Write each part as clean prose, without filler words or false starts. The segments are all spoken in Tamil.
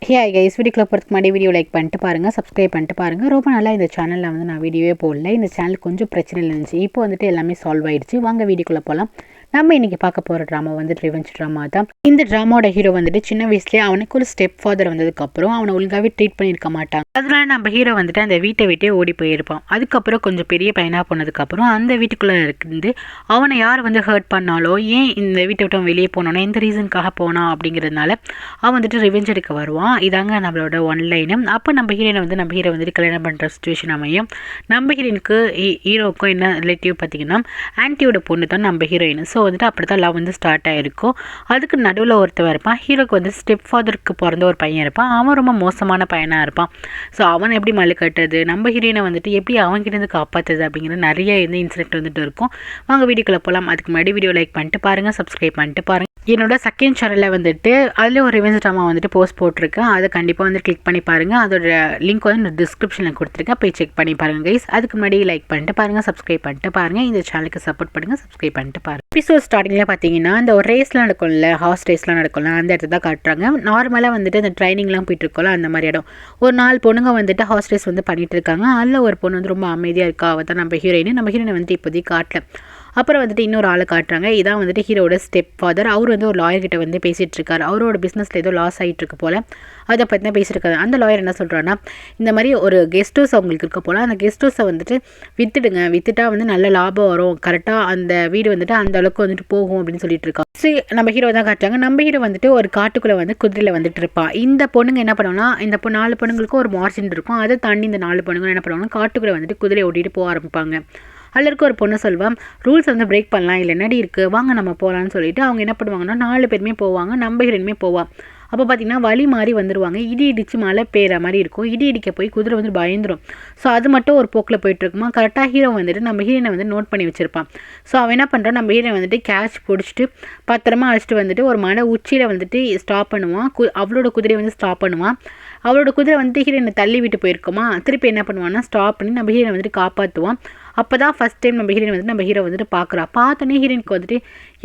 ஹே கைஸ், வீடியோக்குள்ள போகிறதுக்கு முன்னாடி வீடியோ லைக் பண்ணிட்டு பாருங்கள், சப்ஸ்கிரைப் பண்ணிட்டு பாருங்கள். ரொம்ப நல்லா இந்த சேனலில் வந்து நான் வீடியோவே போடல. இந்த சேனல் கொஞ்சம் பிரச்சனை இருந்துச்சு. இப்போ வந்துட்டு எல்லாமே சால்வ் ஆயிடுச்சு. வாங்க வீடியோக்குள்ளே போகலாம். நம்ம இன்றைக்கி பார்க்க போகிற ட்ராமா வந்து ரிவெஞ்ச் ட்ராமா தான். இந்த ட்ராமாவோட ஹீரோ வந்துட்டு சின்ன வயசுலேயே அவனுக்கு ஒரு ஸ்டெப் ஃபாதர் வந்ததுக்கப்புறம் அவனை ஒழுங்காகவே ட்ரீட் பண்ணியிருக்க மாட்டான். அதனால நம்ம ஹீரோ வந்துட்டு அந்த வீட்டை விட்டே ஓடி போயிருப்பான். அதுக்கப்புறம் கொஞ்சம் பெரிய பையனாக போனதுக்கப்புறம் அந்த வீட்டுக்குள்ளே இருந்து அவனை யார் வந்து ஹர்ட் பண்ணாலோ, ஏன் இந்த வீட்டை விட்டு அவன் வெளியே போனோன்னா எந்த ரீசனுக்காக போனான் அப்படிங்கிறதுனால அவன் வந்துட்டு ரிவெஞ்ச் எடுக்க வருவான். இதாங்க நம்மளோட ஒன்லைனு. அப்போ நம்ம ஹீரோனை வந்துட்டு கல்யாணம் பண்ணுற சுச்சுவேஷன் அமையும். நம்ம ஹீரோனுக்கு ஹீரோவுக்கும் என்ன ரிலேட்டிவ் பார்த்தீங்கன்னா ஆன்ட்டியோட பொண்ணு தான் நம்ம ஹீரோயின். ஸோ வந்துட்டு அப்படி தான் லவ் வந்து ஸ்டார்ட் ஆகிருக்கும். அதுக்கு நடுவில் ஒருத்தவன் இருப்பான். ஹீரோக்கு வந்து ஸ்டெப் ஃபாதருக்கு பிறந்த ஒரு பையன் இருப்பான். அவன் ரொம்ப மோசமான பையனாக இருப்பான். ஸோ அவன் எப்படி மல்லு கட்டுறது, நம்ம ஹீரோயினை வந்துட்டு எப்படி அவன்கிட்ட காப்பாற்றுது அப்படிங்கிற நிறைய இன்சிடென்ட் வந்துட்டு இருக்கும். வாங்க வீடியோக்குள்ளே போகலாம். அதுக்கு முன்னாடி வீடியோ லைக் பண்ணிட்டு பாருங்கள், சப்ஸ்கிரைப் பண்ணிட்டு பாருங்கள். என்னோட செகண்ட் சேனலில் வந்துட்டு அதில் ஒரு ரிவெஞ்ச் ட்ராமா வந்துட்டு போஸ்ட் போட்டிருக்கேன். அதை கண்டிப்பாக வந்து கிளிக் பண்ணி பாருங்கள். அதோட லிங்க் வந்து நான் டிஸ்கிரிப்ஷனில் கொடுத்துருக்கேன், போய் செக் பண்ணி பாருங்கள் கைஸ். அதுக்கு முன்னாடி லைக் பண்ணிட்டு பாருங்கள், சப்ஸ்கிரைப் பண்ணிட்டு பாருங்கள். இந்த சேனலுக்கு சப்போர்ட் பண்ணுங்கள், சப்ஸ்கிரைப் பண்ணிட்டு பாருங்கள். எபிசோட் ஸ்டார்டிங்கில் பார்த்தீங்கன்னா இந்த ஒரு ரேஸ்லாம் நடக்கும்ல, ஹார்ஸ் ரேஸ்லாம் நடக்கும்ல, அந்த இடத்த தான் காட்டுறாங்க. நார்மலாக வந்துட்டு அந்த ட்ரைனிங்லாம் போயிட்டு இருக்கோம்ல, அந்த மாதிரி இடம். ஒரு 4 பொண்ணுங்க வந்துட்டு ஹார்ஸ் ரேஸ் வந்து பண்ணிட்டு இருக்காங்க. அதில் ஒரு பொண்ணு வந்து ரொம்ப அமைதியாக இருக்கா. அவள் தான் நம்ம ஹீரோயினை வந்துட்டு இப்போதைக்கு காட்டல. அப்புறம் வந்துட்டு இன்னொரு ஆளை காட்டுறாங்க. இதான் வந்துட்டு ஹீரோட ஸ்டெப் ஃபாதர். அவர் வந்து ஒரு லாயர்கிட்ட வந்து பேசிகிட்டு இருக்காரு. அவரோட பிஸ்னஸில் ஏதோ லாஸ் ஆகிட்டு இருக்கு போல், அதை பற்றி தான் பேசியிருக்காரு. அந்த லாயர் என்ன சொல்கிறான்னா, இந்த மாதிரி ஒரு கெஸ்ட் ஹவுஸ் அவங்களுக்கு இருக்க போல், அந்த கெஸ்ட் ஹவுஸை வந்துட்டு விற்றுட்டா வந்து நல்ல லாபம் வரும், கரெக்டாக அந்த வீடு வந்துட்டு அந்த அளவுக்கு வந்துட்டு போகும் அப்படின்னு சொல்லிட்டு இருக்கா. சரி, நம்ம ஹீரோ தான் காட்டுறாங்க. நம்ம ஹீரோ வந்துட்டு ஒரு காட்டுக்குள்ளே வந்து குதிரையில் வந்துட்டு இருப்பான். இந்த பொண்ணுங்க என்ன பண்ணுவோம்னா, இந்த 4 பொண்ணுங்களுக்கும் ஒரு மார்ஜின் இருக்கும். அதை தாண்டி இந்த 4 பொண்ணுங்க என்ன பண்ணுவாங்கன்னா காட்டுக்குள்ளே வந்துட்டு குதிரையை ஓட்டிகிட்டு போக ஆரம்பிப்பாங்க. அதில் இருக்க ஒரு பொண்ணு சொல்வான், ரூல்ஸ் வந்து பிரேக் பண்ணலாம், இல்லை என்னடி இருக்குது, வாங்க நம்ம போகலான்னு சொல்லிட்டு அவங்க என்ன பண்ணுவாங்கன்னா 4 பேருமே போவாங்க. நம்ம ஹீரோயினுமே போவான். அப்போ பார்த்திங்கன்னா வழி மாறி வந்துடுவாங்க. இடி இடித்து மழை பெய்கிற மாதிரி இருக்கும். இடி இடிக்க போய் குதிரை வந்து பயந்துடும். ஸோ அது மட்டும் ஒரு போக்கில் போயிட்டுருக்குமா. கரெக்டாக ஹீரோ வந்துட்டு நம்ம ஹீரோனை வந்து நோட் பண்ணி வச்சுருப்பான். ஸோ அவன் என்ன பண்ணுறான், நம்ம ஹீரோனை வந்துட்டு கேட்ச் பிடிச்சிட்டு பத்திரமா அழைச்சிட்டு வந்துட்டு ஒரு மலை உச்சியில் வந்துட்டு ஸ்டாப் பண்ணுவான். அவளோட குதிரையை வந்து ஸ்டாப் பண்ணுவான். அவளோட குதிரை வந்துட்டு ஹீரோனை தள்ளி விட்டு போயிருக்குமா. திருப்பி என்ன பண்ணுவான்னா ஸ்டாப் பண்ணி நம்ம ஹீரோனை வந்துட்டு காப்பாற்றுவான். அப்போ தான் ஃபஸ்ட் டைம் நம்ம ஹீரோ வந்துட்டு பார்க்குறா. பார்த்தோன்னே ஹீரோனுக்கு வந்துட்டு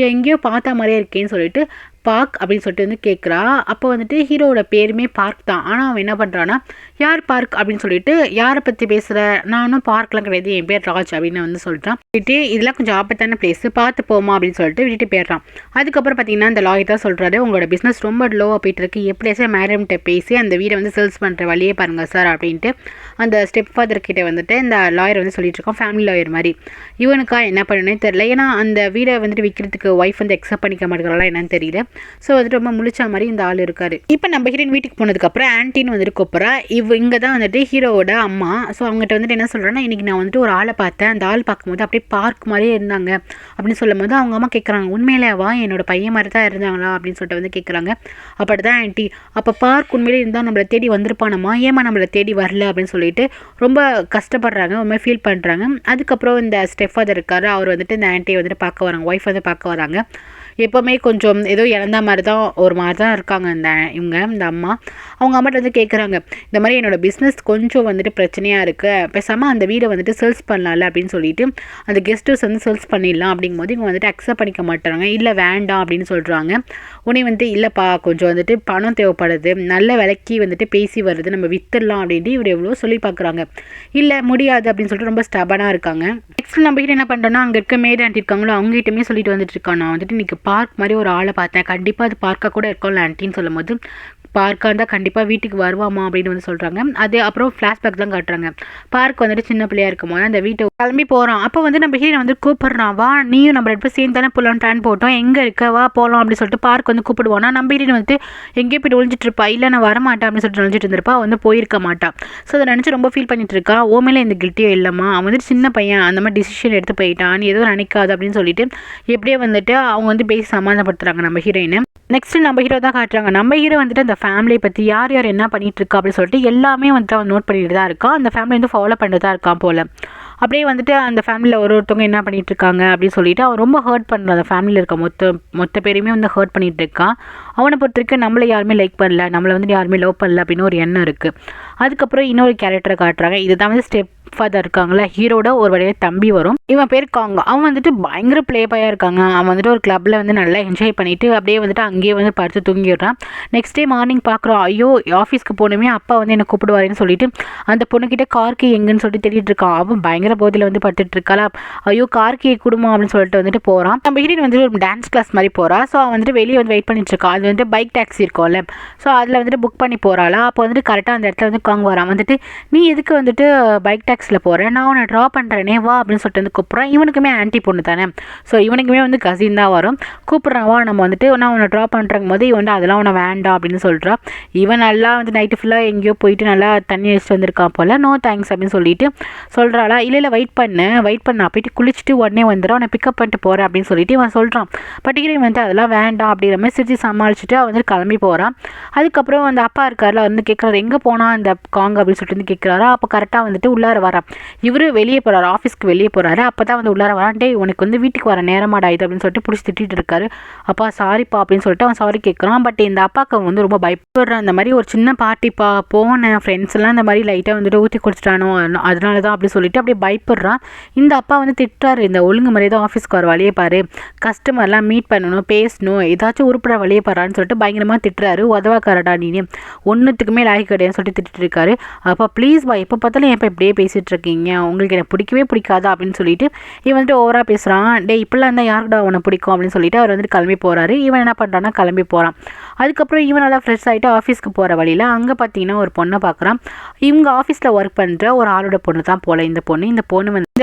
எங்கேயோ பார்த்தா மாதிரியே இருக்கேன்னு சொல்லிட்டு பார்க் அப்படின்னு சொல்லிட்டு வந்து கேட்குறா. அப்போ வந்துட்டு ஹீரோவோட பேருமே பார்க் தான். ஆனால் அவன் என்ன பண்ணுறான்னா, யார் பார்க் அப்படின்னு சொல்லிட்டு, யாரை பற்றி பேசுகிற, நானும் பார்க்லாம் கிடையாது, என் பேர் ராஜ் அப்படின்னு வந்து சொல்லிட்டான். விட்டு இதெல்லாம் கொஞ்சம் ஆபத்தான பிளேஸு, பார்த்து போமா அப்படின்னு சொல்லிட்டு விட்டுட்டு போயிடுறான். அதுக்கப்புறம் பார்த்தீங்கன்னா இந்த லாயர் தான் சொல்கிறாரு, உங்களோட பிஸ்னஸ் ரொம்ப லோவாக போயிட்டு இருக்கு, எப்படியாச்சும் மேடம்கிட்ட பேசி அந்த வீடை வந்து சேல்ஸ் பண்ணுற வழியே பாருங்கள் சார் அப்படின்ட்டு அந்த ஸ்டெப் ஃபாதர் கிட்டே வந்துட்டு இந்த லாயர் வந்து சொல்லிட்டு இருக்கோம். ஃபேமிலி லாயர் மாதிரி. இவனுக்கா என்ன பண்ணணுன்னே தெரியல. ஏன்னா அந்த வீடை வந்துட்டு விற்கிறதுக்கு ஒய்ஃப் வந்து அக்செப்ட் பண்ணிக்க மாட்டேங்கிறாளா என்னன்னு தெரியல. ஸோ வந்துட்டு ரொம்ப முழிச்சா மாதிரி இந்த ஆள் இருக்காரு. இப்போ நம்ம ஹீரோயின் வீட்டுக்கு போனதுக்கப்புறம் ஆன்ட்டின்னு வந்துட்டு கூப்பிட்றா. இங்கே தான் வந்துட்டு ஹீரோவோட அம்மா. ஸோ அவங்ககிட்ட வந்துட்டு என்ன சொல்கிறேன்னா, இன்றைக்கி நான் வந்துட்டு ஒரு ஆளை பார்த்தேன், அந்த ஆள் பார்க்கும்போது அப்படியே பார்க் மாதிரியே இருந்தாங்க அப்படின்னு சொல்லும் போது அவங்க அம்மா கேட்குறாங்க, உண்மையிலேவா என்னோட பையன் மாதிரி தான் இருந்தாங்களா அப்படின்னு சொல்லிட்டு வந்து கேட்குறாங்க. அப்படி தான் ஆன்ட்டி, அப்போ பார்க் உண்மையிலே இருந்தால் நம்மளை தேடி வந்திருப்பானம்மா, ஏமா நம்மளை தேடி வரல அப்படின்னு சொல்லிட்டு ரொம்ப கஷ்டப்படுறாங்க, ரொம்ப ஃபீல் பண்ணுறாங்க. அதுக்கப்புறம் இந்த ஸ்டெப் ஃபாதர் இருக்காரு, அவர் வந்துட்டு இந்த ஆன்ட்டியை வந்துட்டு பார்க்க வராங்க, ஒய்ஃப் வந்து பார்க்க வராங்க. எப்போவுமே கொஞ்சம் ஏதோ இறந்த மாதிரி தான் ஒரு மாதிரி தான் இருக்காங்க இந்த அம்மா. அவங்க அம்மாட்ட வந்து கேட்குறாங்க, இந்த மாதிரி என்னோடய பிஸ்னஸ் கொஞ்சம் வந்துட்டு பிரச்சனையாக இருக்குது, பேசாமல் அந்த வீடை வந்துட்டு சேல்ஸ் பண்ணலாம்ல அப்படின்னு சொல்லிட்டு அந்த கெஸ்ட் ஹவுஸ் வந்து சேல்ஸ் பண்ணிடலாம் அப்படிங்கும்போது இவங்க வந்துட்டு அக்செப்ட் பண்ணிக்க மாட்டாங்க. இல்லை வேண்டாம் அப்படின்னு சொல்கிறாங்க. உடனே வந்துட்டு இல்லைப்பா, கொஞ்சம் வந்துட்டு பணம் தேவைப்படுது, நல்ல விலைக்கு வந்துட்டு பேசி வருது, நம்ம வித்துடலாம் அப்படின்ட்டு இவர் எவ்வளோ சொல்லி பார்க்குறாங்க. இல்லை முடியாது அப்படின்னு சொல்லிட்டு ரொம்ப ஸ்டபனாக இருக்காங்க. நெக்ஸ்ட் நம்ம கிட்ட என்ன பண்ணுறோன்னா, அங்கே இருக்க மேட் ஆண்டி இருக்காங்களோ அவங்ககிட்டமே சொல்லிட்டு வந்துட்டு இருக்கான், நான் வந்துட்டு இன்றைக்கி பார்க் மாதிரி ஒரு ஆளை பார்த்தேன், கண்டிப்பாக அது பார்க்காக கூட இருக்கும்ல ஆன்ட்டின்னு சொல்லும் போது, பார்க்காக இருந்தால் கண்டிப்பாக வீட்டுக்கு வருவாமா அப்படின்னு வந்து சொல்கிறாங்க. அது அப்புறம் ஃப்ளாஷ்பேக் தான் காட்டுறாங்க. பார்க் வந்துட்டு சின்ன பிள்ளையாக இருக்கும் போது அந்த வீட்டை கிளம்பி போகிறான். அப்போ வந்து நம்ம ஹீரோனை வந்து கூப்பிட்றான், வா நீயும் நம்ம 2 பேரும் சேர்ந்து தானே போகலான்னு பிளான் போட்டோம், எங்கே இருக்க வா போகலாம் அப்படின்னு சொல்லிட்டு பார்க் வந்து கூப்பிடுவானா. நம்ம ஹீரோனை வந்துட்டு எங்கேயோ போய்ட்டு ஒழிஞ்சிட்டு இருப்பா, இல்லை நான் வரமாட்டேன் அப்படின்னு சொல்லிட்டு ஒழிஞ்சிட்டு இருந்திருப்பா, வந்து போயிருக்க மாட்டான். ஸோ அதை நினச்சி ரொம்ப ஃபீல் பண்ணிட்டு இருக்கா. ஓமையில இந்த கில்ட்டியோ இல்லைம்மா, அவன் வந்துட்டு சின்ன பையன், அந்த மாதிரி டிசிஷன் எடுத்து போயிட்டான், ஏதோ நினைக்காது அப்படின்னு சொல்லிட்டு எப்படியே வந்துட்டு அவங்க வந்து பேசி சமாதானப்படுத்துகிறாங்க நம்ம ஹீரோயினை. நெக்ஸ்ட்டு நம்ம ஹீரோ தான் காட்டுறாங்க. நம்ம ஹீரோ வந்துட்டு அந்த ஃபேமிலியை பற்றி யார் யார் என்ன பண்ணிகிட்டு இருக்கா அப்படின்னு சொல்லிட்டு எல்லாமே வந்துட்டு அவன் நோட் பண்ணிட்டு தான் இருக்கான். அந்த ஃபேமிலி வந்து ஃபாலோ பண்ணிட்டு தான் இருக்கான் போல். அப்படியே வந்துட்டு அந்த ஃபேமிலியில் ஒருத்தவங்க என்ன பண்ணிகிட்டு இருக்காங்க அப்படின்னு சொல்லிட்டு அவன் ரொம்ப ஹர்ட் பண்ணுறான். அந்த ஃபேமிலியில் இருக்க மொத்த பேரையுமே வந்து ஹர்ட் பண்ணிகிட்டு இருக்கான். அவனை பொறுத்த வரைக்கும் நம்மளை யாருமே லைக் பண்ணல, நம்மளை வந்துட்டு யாருமே லவ் பண்ணல அப்படின்னு ஒரு எண்ணம் இருக்குது. அதுக்கப்புறம் இன்னொரு கேரக்டரை காட்டுறாங்க. இதுதான் வந்து ஸ்டெப் ஃபாதர் இருக்காங்களா, ஹீரோட ஒரு வழியாக தம்பி வரும். இவன் பேர் காங்க. அவன் வந்துட்டு பயங்கர ப்ளே பாயாக இருக்காங்க. அவன் வந்துட்டு ஒரு கிளப்பில் வந்து நல்லா என்ஜாய் பண்ணிவிட்டு அப்படியே வந்துட்டு அங்கேயே வந்து படுத்து தூங்கிடுறான். நெக்ஸ்ட் டே மார்னிங் பார்க்குறோம், ஐயோ ஆஃபீஸ்க்கு போகணுமே, அப்பா வந்து என்னை கூப்பிடுவாருன்னு சொல்லிட்டு அந்த பொண்ணுக்கிட்ட கார்கி எங்கன்னு சொல்லிட்டு தேடிட்டு இருக்கான். அவன் பயங்கர போதில் வந்து படுத்துட்டு இருக்காளா, ஐயோ கார்கி குடும்பம் அப்படின்னு சொல்லிட்டு வந்துட்டு போகிறான். நம்ம ஹீரோயின் வந்துட்டு ஒரு டான்ஸ் கிளாஸ் மாதிரி போகிறா. ஸோ அவன் வந்துட்டு வெளியே வந்து வெயிட் பண்ணிட்டு இருக்கான். அது வந்துட்டு பைக் டாக்ஸி இருக்கும்ல, ஸோ அதில் வந்துட்டு புக் பண்ணி போகிறாளா. அப்போ வந்துட்டு கரெக்டாக அந்த இடத்துல வந்து காங் வரான். வந்துட்டு நீ எதுக்கு வந்துட்டு பைக் டாக்ஸியில் போகிறேன், நான் உன்னை ட்ரா பண்ணுறேனே வா அப்படின்னு சொல்லிட்டு வந்து கூப்பிட்றான். இவனுக்குமே ஆன்ட்டி பொண்ணு தானே, ஸோ இவனுக்குமே வந்து கசின் தான் வரும். கூப்பிட்றான் வா நம்ம வந்துட்டு நான் உன்னை ட்ரா பண்ணுறங்கும் போது இவன் வந்து அதெல்லாம் உன்னை வேண்டாம் அப்படின்னு சொல்கிறான். இவன் நல்லா வந்து நைட்டு ஃபுல்லாக எங்கேயோ போயிட்டு நல்லா தண்ணி அடிச்சுட்டு வந்திருக்கான் போல். நோ தேங்க்ஸ் அப்படின்னு சொல்லிட்டு சொல்கிறாளா. இல்லை வெயிட் பண்ண நான் போயிட்டு குளிச்சுட்டு உடனே வந்துடும், அவனை பிக்கப் பண்ணிட்டு போகிறேன் அப்படின்னு சொல்லிட்டு இவன் சொல்கிறான். பட்டிக்கிறேன் வந்து அதெல்லாம் வேண்டாம் அப்படிங்கிற மாதிரி சிரிச்சு சமாளிச்சுட்டு அவன் வந்து கிளம்பி போகிறான். அதுக்கப்புறம் அந்த அப்பா இருக்கார்ல வந்து கேட்குறாரு எங்கே போனால் அந்த காங் அப்படின்னு சொல்லிட்டு வந்து கேட்குறாரு. அப்போ கரெக்டாக வந்துட்டு உள்ளார வரான். இவர் வெளியே போகிறாரு, ஆஃபீஸ்க்கு வெளியே போகிறாரு. அப்போ தான் வந்து உள்ளார வரான். டே உனக்கு வந்து வீட்டுக்கு வர நேரமாடா இது அப்படின்னு சொல்லிட்டு பிடிச்சி திட்டிட்டு இருக்காரு. அப்பா சாரிப்பா அப்படின்னு சொல்லிட்டு அவன் சாரி கேட்குறான். பட் இந்த அப்பாவுக்கு அவன் வந்து ரொம்ப பயப்படுறான். அந்த மாதிரி ஒரு சின்ன பார்ட்டிப்பா போன ஃப்ரெண்ட்ஸ் எல்லாம் இந்த மாதிரி லைட்டாக வந்துட்டு ஊற்றி குடிச்சிட்டானோ அதனால தான் அப்படி சொல்லிட்டு அப்படியே பயப்படுறான். இந்த அப்பா வந்து திட்டுறாரு, இந்த ஒழுங்கு மாதிரி தான் ஆஃபீஸ்க்கு வர வழியே பாரு, கஸ்டமர்லாம் மீட் பண்ணணும், பேசணும், ஏதாச்சும் உருப்பட வழியே பாருன்னு சொல்லிட்டு பயங்கரமாக திட்டுறாரு. உதவாக்காரடா நீ, ஒன்றுத்துக்குமே லாய்க்கு கிடையாதுன்னு சொல்லிட்டு திட்டிட்டு இருக்காரு. அப்பா ப்ளீஸ் பா, எப்போ பார்த்தாலும் எப்போ இப்படியே பேசிகிட்டு இருக்கீங்க, உங்களுக்கு எனக்கு பிடிக்கவே பிடிக்காதா அப்படின்னு சொல்லிட்டு இவன் வந்துட்டு ஓவராக பேசுகிறான். டே இப்பெல்லாம் இருந்தால் யாருக்குடா உன்னை பிடிக்கும் அப்படின்னு சொல்லிட்டு அவர் வந்துட்டு கிளம்பி போகிறாரு. இவன் என்ன பண்ணுறான்னா கிளம்பி போகிறான். அதுக்கப்புறம் இவன் நல்லா ஃப்ரெஷ் ஆகிட்டு ஆஃபீஸ்க்கு போகிற வழியில் அங்கே பார்த்தீங்கன்னா ஒரு பொண்ணை பார்க்குறான். இவங்க ஆஃபீஸில் ஒர்க் பண்ணுற ஒரு ஆளோட பொண்ணு தான் போல் இந்த